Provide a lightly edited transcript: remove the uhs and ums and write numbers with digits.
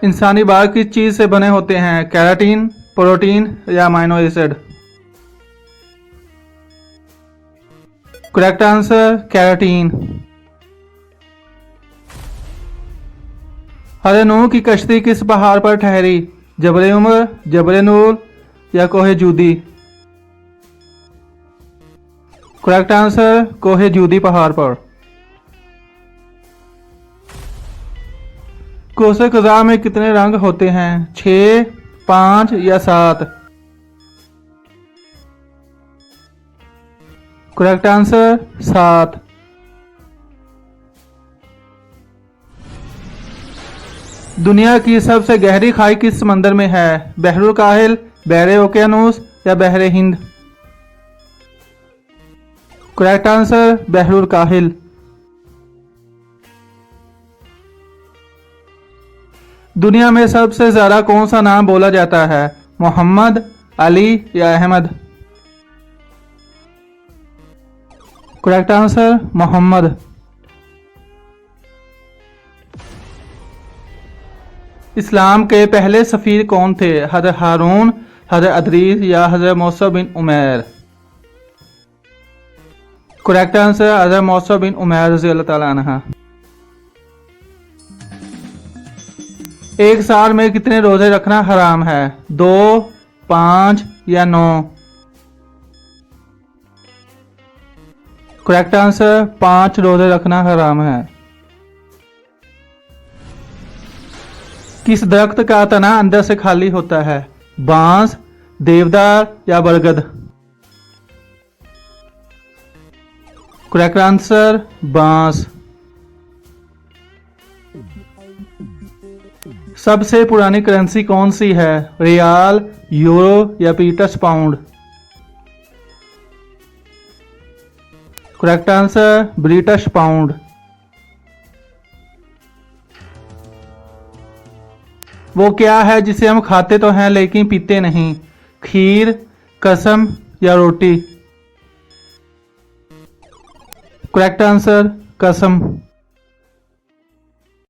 इंसानी बाल किस चीज से बने होते हैं? केराटिन, प्रोटीन या amino acid? Correct answer keratin. हज़रत नूह की कश्ती किस पहाड़ पर ठहरी? जबल उमर, जबल नूर या कोहे जूदी? करेक्ट आंसर कोहे जूदी पहाड़ पर। कोसे कज़ा में कितने रंग होते हैं? 6, 5 या 7? Correct answer 7। दुनिया की सबसे गहरी खाई किस समंदर में है? बहरुल काहिल, बहरे ओकेनूस या बहरे हिंद? करेक्ट आंसर बहरुल काहिल। दुनिया में सबसे ज्यादा कौन सा नाम बोला जाता है? मोहम्मद, अली या अहमद? Correct answer Mohammad. इस्लाम के पहले सफ़ीर कौन थे? हज़रत हारून, हज़रत अदरीस या हज़रत मूसा बिन उमैर? करेक्ट आंसर हज़रत मूसा बिन उमैर रज़ी अल्लाह ताला अन्हा। एक साल में कितने रोजे रखना हराम है? 2, 5 या 9? करेक्ट आंसर 5 रोजे रखना हराम है। किस दरख्त का तना अंदर से खाली होता है? बांस, देवदार या बरगद? करेक्ट आंसर बांस। सबसे पुरानी करेंसी कौन सी है? रियाल, यूरो या British pound? Correct answer British pound. वो क्या है जिसे हम खाते तो हैं लेकिन पीते नहीं? खीर, कसम या रोटी? करेक्ट आंसर कसम।